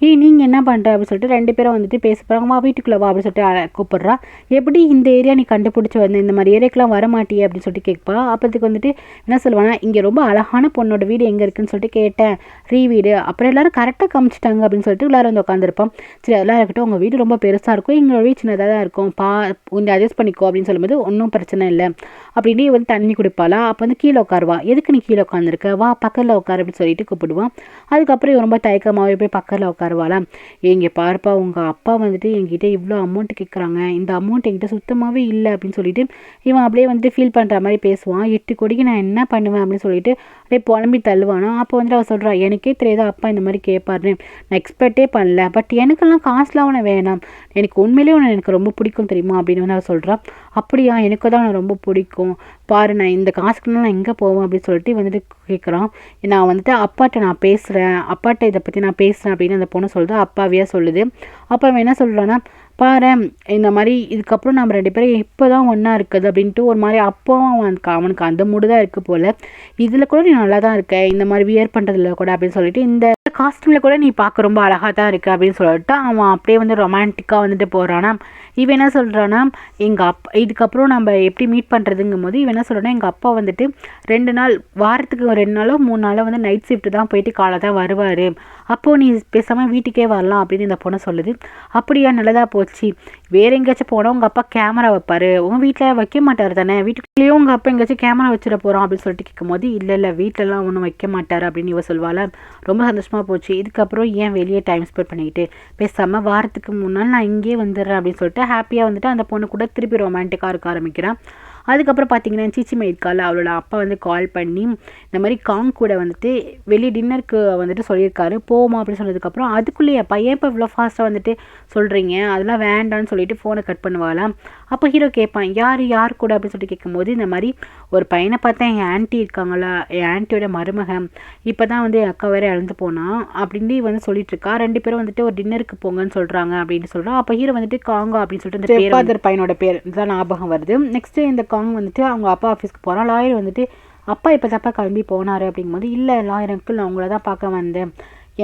ஏய் நீங்கள் என்ன பண்ணுற அப்படின்னு சொல்லிட்டு 2 பேரும் வந்துட்டு பேச போகிறாங்கம்மா வீட்டுக்குள்ளே வா அப்படின்னு சொல்லிட்டு கூப்பிட்றா. எப்படி இந்த ஏரியா நீ கண்டுபிடிச்சி வந்து இந்த மாதிரி ஏரியாக்கெலாம் வர மாட்டியே அப்படின்னு சொல்லிட்டு கேட்பா. அப்போதுக்கு வந்துட்டு என்ன சொல்லுவானா, இங்கே ரொம்ப அழகான பொண்ணோட வீடு எங்கே இருக்குன்னு சொல்லிட்டு கேட்டேன், வீடு. அப்புறம் எல்லோரும் கரெக்டாக காமிச்சிட்டாங்க அப்படின்னு சொல்லிட்டு எல்லாரும் வந்து உட்காந்துருப்போம். சரி அதெல்லாம் இருக்கட்டும், உங்கள் வீடு ரொம்ப பெருசாக இருக்கும், எங்களோட வீடு சின்னதாக தான் இருக்கும், கொஞ்சம் அட்ஜஸ்ட் பண்ணிக்கோ அப்படின்னு சொல்லும்போது ஒன்றும் பிரச்சனை இல்லை அப்படின்னு வந்து தண்ணி குடிப்பாளா. அப்போ வந்து கீழே உட்காருவா. எதுக்கு நீ கீழே உட்காந்துருக்க, வா பக்கத்தில் உட்காரு அப்படின்னு சொல்லிட்டு கூப்பிடுவான். அதுக்கப்புறம் இவன் ரொம்ப தயக்கமாகவே போய் பக்கத்தில் உட்காருவாளா. எங்கே பார்ப்பா உங்கள் அப்பா வந்துட்டு என்கிட்ட இவ்வளோ அமௌண்ட் கேட்குறாங்க, இந்த அமௌண்ட் என்கிட்ட சுத்தமாகவே இல்லை அப்படின்னு சொல்லிட்டு இவன் அப்படியே வந்துட்டு ஃபீல் பண்ணுற மாதிரி பேசுவான். 8 கோடிக்கு நான் என்ன பண்ணுவேன் அப்படின்னு சொல்லிட்டு அப்படியே புலம்பி தள்ளுவானா. அப்போ வந்துட்டு அவள் சொல்கிறா, எனக்கே தெரியாத அப்பா இந்த மாதிரி கேட்பாருன்னு நான் எக்ஸ்பெக்டே பண்ணல, பட் எனக்கெல்லாம் காசுலாம் உன வேணாம், எனக்கு உண்மையிலேயே உன்னை எனக்கு ரொம்ப பிடிக்கும் தெரியுமா அப்படின்னு வந்து அவள் சொல்கிறா. அப்படியா, எனக்கு தான் உன்னை ரொம்ப பிடிக்கும், பாரு நான் இந்த காசுக்குன்னா நான் எங்கே போவேன் அப்படின்னு சொல்லிட்டு வந்துட்டு கேட்குறான். நான் வந்துட்டு அப்பாட்ட நான் பேசுகிறேன், அப்பாட்ட இதை பற்றி நான் பேசுகிறேன் அப்படின்னு அந்த பொண்ணு சொல்லுது. அப்பாவியாக சொல்லுது. அப்போ அவன் என்ன சொல்கிறான்னா, பாரு இந்த மாதிரி இதுக்கப்புறம் நம்ம 2 பேரும் இப்போ தான் ஒன்றா இருக்குது அப்படின்ட்டு ஒரு மாதிரி அப்போவும் அவனுக்கு அந்த மூடு தான் இருக்குது போல். இதில் கூட நீ நல்லா தான் இருக்க, இந்த மாதிரி வியர் பண்ணுறதுல கூட அப்படின்னு சொல்லிட்டு இந்த காஸ்டியூமில் கூட நீ பார்க்க ரொம்ப அழகாக தான் இருக்குது அப்படின்னு சொல்லிட்டு அவன் அப்படியே வந்து ரொமான்டிக்காக வந்துட்டு போகிறானா. இவன் என்ன சொல்கிறான்னா, எங்கள் அப்பா இதுக்கப்புறம் நம்ம எப்படி மீட் பண்ணுறதுங்கும் போது இவன் என்ன சொல்கிறான்னா, எங்கள் அப்பா வந்துட்டு 2 நாள் வாரத்துக்கு 2 நாளோ 3 நாளோ வந்து நைட் ஷிஃப்ட்டு தான் போயிட்டு காலை தான் வருவார், அப்போது நீ பேசாமல் வீட்டுக்கே வரலாம் அப்படின்னு இந்த பொண்ணை சொல்லுது. அப்படியா, நல்லதாக போச்சு. வேறு எங்கேயாச்சும் போனால் உங்கள் அப்பா கேமரா வைப்பார், உங்கள் வீட்டில் வைக்க மாட்டார் தானே, வீட்டுக்குள்ளேயும் உங்கள் அப்பா எங்கேயாச்சும் கேமரா வச்சிட போகிறோம் அப்படின்னு சொல்லிட்டு கேட்கும்போது இல்லை வீட்டிலலாம் ஒன்றும் வைக்க மாட்டார் அப்படின்னு இவ சொல்வாள். ரொம்ப சந்தோஷமாக போச்சு. இதுக்கப்புறம் ஏன் வெளியே டைம் ஸ்பெண்ட் பண்ணிக்கிட்டு பேசாமல் வாரத்துக்கு 3 நாள் நான் இங்கேயே வந்துடுறேன் அப்படின்னு சொல்லிட்டு ஹாப்பியாக வந்துட்டு அந்த பொண்ணு கூட திருப்பி ரொமான்டிக்காக இருக்க ஆரம்பிக்கிறான். அதுக்கப்புறம் பார்த்தீங்கன்னா சீச்சிமா இருக்காள், அவளோட அப்பா வந்து கால் பண்ணி இந்த மாதிரி காங் கூட வந்துட்டு வெளியே டின்னருக்கு வந்துட்டு சொல்லியிருக்காரு, போமா அப்படின்னு சொன்னதுக்கப்புறம் அதுக்குள்ளேயே பையன் இப்போ இவ்வளோ ஃபாஸ்ட்டாக வந்துட்டு சொல்கிறீங்க, அதெல்லாம் வேண்டான்னு சொல்லிட்டு ஃபோனை கட் பண்ணுவாளாம். அப்போ ஹீரோ கேட்பான், யார் கூட அப்படின்னு சொல்லிட்டு கேட்கும்போது இந்த மாதிரி ஒரு பையனை பார்த்தா என் ஆன்ட்டி இருக்காங்களா, என் ஆன்ட்டியோட மருமகன், இப்போ தான் வந்து என் அக்கா வேற இழந்து போனான் அப்படின்னு வந்து சொல்லிட்டு இருக்கா. 2 பேரும் வந்துட்டு ஒரு டின்னருக்கு போங்கன்னு சொல்கிறாங்க அப்படின்னு சொல்கிறான். அப்போ ஹீரோ வந்துட்டு காங்கா அப்படின்னு சொல்லிட்டு இந்த பேர் பையனோட பேர் தான் ஞாபகம் வருது. நெக்ஸ்ட்டு இந்த காங் வந்துட்டு அவங்க அப்பா ஆஃபீஸ்க்கு போகிறான். லாயர் வந்துட்டு அப்பா இப்போ தப்பா கிளம்பி போனார் அப்படிங்கும்போது, இல்லை லாயர் அங்கிள் நான் உங்களை தான் பார்க்க வந்தேன்,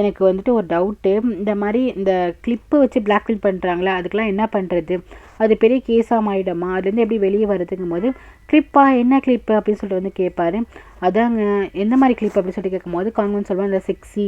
எனக்கு வந்துட்டு ஒரு டவுட்டு, இந்த மாதிரி இந்த கிளிப்பை வச்சு பிளாக்மெயில் பண்ணுறாங்களே அதுக்கெலாம் என்ன பண்ணுறது, அது பெரிய கேஸாக மாறிடுமா, அதுலேருந்து எப்படி வெளியே வருதுங்கும் போது, கிளிப்பா என்ன கிளிப்பு அப்படின்னு சொல்லிட்டு வந்து கேட்பாரு. அதாங்க எந்த மாதிரி கிளிப் அப்படின்னு சொல்லிட்டு கேட்கும்போது காங்கன்னு சொல்லுவான், இந்த செக்ஸி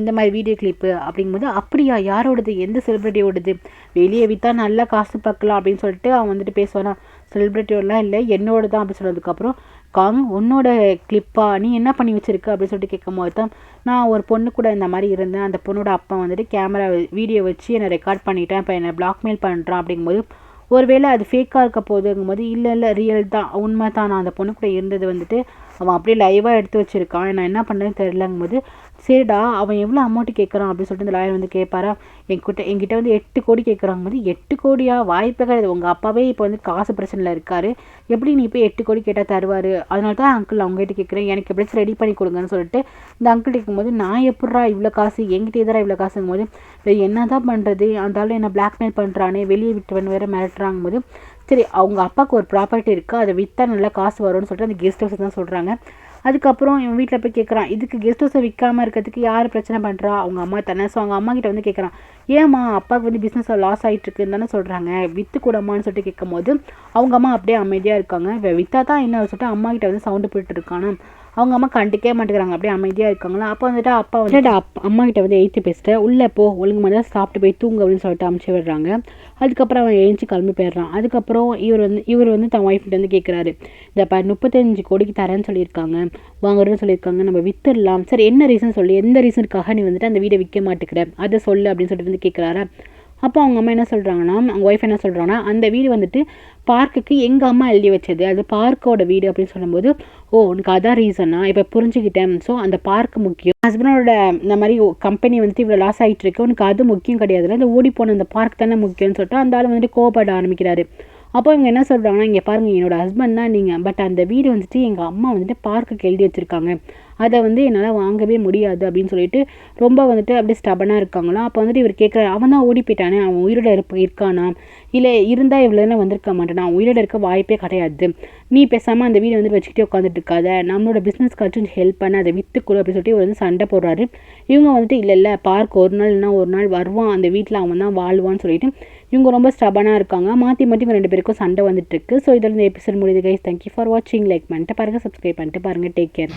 இந்த மாதிரி வீடியோ கிளிப்பு அப்படிங்கும்போது, அப்படியா யாரோடது, எந்த செலிப்ரிட்டியோடது, வெளியே விற்றா நல்லா காசு பார்க்கலாம் அப்படின்னு சொல்லிட்டு அவன் வந்துட்டு பேசுவானா. செலிப்ரிட்டியோடலாம் இல்லை என்னோட தான் அப்படின்னு சொன்னதுக்கப்புறம் காங் உன்னோட கிளிப்பா, நீ என்ன பண்ணி வச்சுருக்க அப்படின்னு சொல்லிட்டு கேட்கும்போது தான், நான் ஒரு பொண்ணு கூட இந்த மாதிரி இருந்தேன், அந்த பொண்ணோட அப்பா வந்துட்டு கேமரா வீடியோ வச்சு என்னை ரெக்கார்ட் பண்ணிட்டேன், இப்போ என்னை பிளாக்மெயில் பண்ணுறான் அப்படிங்கும்போது, ஒருவேளை அது ஃபேக்காக இருக்க போதுங்கும்போது, இல்லை ரியல் தான், உண்மை தான், நான் அந்த பொண்ணு கூட இருந்தது வந்துட்டு அவன் அப்படியே லைவாக எடுத்து வச்சுருக்கான், நான் என்ன பண்ணுறேன்னு தெரிலங்கும்போது, சரிடா அவன் எவ்வளோ அமௌண்ட்டு கேட்குறான் அப்படின்னு சொல்லிட்டு இந்த லாயர் வந்து கேட்பாரா. என்கிட்ட வந்து 8 கோடி கேட்குறாங்க போது, 8 கோடியா, வாய்ப்பே கிடையாது, உங்கள் அப்பாவே இப்போ வந்து காசு பிரச்சனையில் இருக்கார், எப்படி நீ இப்போ 8 கோடி கேட்டால் தருவார், அதனால தான் அங்கிள் அவங்ககிட்ட கேட்குறேன், எனக்கு எப்படியாச்சும் ரெடி பண்ணி கொடுங்கன்னு சொல்லிட்டு இந்த அங்கிள் கேட்கும்போது, நான் எப்பட்றா இவ்வளோ காசு என்கிட்ட எதிராக இவ்வளோ காசுங்கும் போது, என்ன தான் பண்ணுறது, அந்தாலும் என்ன பிளாக்மெயில் பண்ணுறானே, வெளியே விட்டு வேறு மிரட்டுறாங்கும் போது, சரி அவங்க அப்பாவுக்கு ஒரு ப்ராப்பர்ட்டி இருக்குது, அதை விற்றா நல்லா காசு வரும்னு சொல்லிட்டு அந்த கெஸ்ட் ஹவுஸ் தான் சொல்கிறாங்க. அதுக்கப்புறம் இவன் வீட்டில் போய் கேட்குறான், இதுக்கு கெஸ்ட் ஹவுஸை விற்காமல் இருக்கிறதுக்கு யார் பிரச்சனை பண்ணுறா, அவங்க அம்மா தானே. ஸோ அவங்க அம்மா கிட்ட வந்து கேட்குறான், ஏம்மா அப்பாவுக்கு வந்து பிஸ்னஸ் லாஸ் ஆகிட்டுருக்குன்னு தானே சொல்கிறாங்க, விற்று கூடமான்னு சொல்லிட்டு கேட்கும்போது அவங்க அம்மா அப்படியே அமைதியாக இருக்காங்க. விற்றா தான் என்ன சொல்லிட்டு அம்மா கிட்ட வந்து சவுண்டு போயிட்டு இருக்கானா. அவங்க அம்மா கண்டுக்கவே மாட்டேங்கிறாங்க, அப்படியே அமைதியாக இருக்காங்களா. அப்போ வந்துட்டு அப்பா வந்து அம்மா கிட்ட வந்து எழுத்து பேசிட்டு உள்ளே போ, ஒழுங்கு மாதிரி தான் சாப்பிட்டு போய் தூங்க அப்படின்னு சொல்லிட்டு அமுச்சு விடுறாங்க. அதுக்கப்புறம் அவன் எழுந்து கிளம்பி போயிடுறான். அதுக்கப்புறம் இவர் வந்து தன் ஒய்ஃப்கிட்ட வந்து கேட்குறாரு, இந்த 35 கோடிக்கு தரேன்னு சொல்லியிருக்காங்க, வாங்குறதுன்னு சொல்லியிருக்காங்க, நம்ம விற்றுடலாம், சரி என்ன ரீசன் சொல்லி, எந்த ரீசனுக்காக நீ வந்துட்டு அந்த வீடை விற்க மாட்டேங்கிற அதை சொல்லு அப்படின்னு சொல்லிட்டு வந்து கேட்குறாரா. அப்போ அவங்க அம்மா என்ன சொல்கிறாங்கன்னா, அவங்க ஒய்ஃப் என்ன சொல்கிறாங்கன்னா, அந்த வீடு வந்துட்டு பார்க்குக்கு எங்கள் அம்மா எழுதி வச்சது, அது பார்க்கோட வீடு அப்படின்னு சொல்லும்போது, ஓ உனக்கு அதான் ரீசனா, இப்போ புரிஞ்சுக்கிட்டேன், ஸோ அந்த பார்க் முக்கியம், ஹஸ்பண்டோட இந்த மாதிரி கம்பெனி வந்துட்டு இவ்வளோ லாஸ் ஆகிட்டு இருக்கு, உனக்கு அது முக்கியம் கிடையாதுல்ல, இந்த ஓடி போன அந்த பார்க் தானே முக்கியம்னு சொல்லிட்டு அந்த ஆள் வந்துட்டு கோவப்பட ஆரம்பிக்கிறாரு. அப்போ இவங்க என்ன சொல்கிறாங்கன்னா, இங்கே பாருங்கள் என்னோடய ஹஸ்பண்ட் தான் நீங்கள், பட் அந்த வீடு வந்துட்டு எங்கள் அம்மா வந்துட்டு பார்க்குக்கு எழுதி வச்சுருக்காங்க, அதை வந்து என்னால் வாங்கவே முடியாது அப்படின்னு சொல்லிட்டு ரொம்ப வந்துட்டு அப்படியே ஸ்டபனாக இருக்காங்களாம். அப்போ வந்துட்டு இவர் கேட்குறாரு, அவன் தான் ஓடி போயிட்டானே, அவன் உயிரோட இருக்கானா, இல்லை இருந்தால் இவ்வளோ தானே வந்திருக்க மாட்டானா, அவன் உயிரோட இருக்க வாய்ப்பே கிடையாது, நீ பேசாமல் அந்த வீடை வந்து வச்சுக்கிட்டே உட்காந்துட்டு இருக்காத, நம்மளோட பிஸ்னஸ்க்காச்சும் ஹெல்ப் பண்ண, அதை விற்றுக்கொடு அப்படின்னு சொல்லிட்டு இவர் வந்து சண்டை போடுறாரு. இவங்க வந்துட்டு இல்லை பார்க் ஒரு நாள் இல்லைனா ஒரு நாள் வருவான், அந்த வீட்டில் அவன் தான் வாழ்வான்னு சொல்லிட்டு இவங்க ரொம்ப ஸ்டபனாக இருக்காங்க. மாற்றி மாற்றி இவங்க 2 பேருக்கும் சண்டை வந்துட்டு இருக்கு. ஸோ இதில் இந்த எபிசோட் முடியுது கைஸ். தேங்க்யூ ஃபார் வாட்சிங். லைக் பண்ணிட்டு பாருங்கள், சப்ஸ்கிரைப் பண்ணிட்டு பாருங்கள். Take care.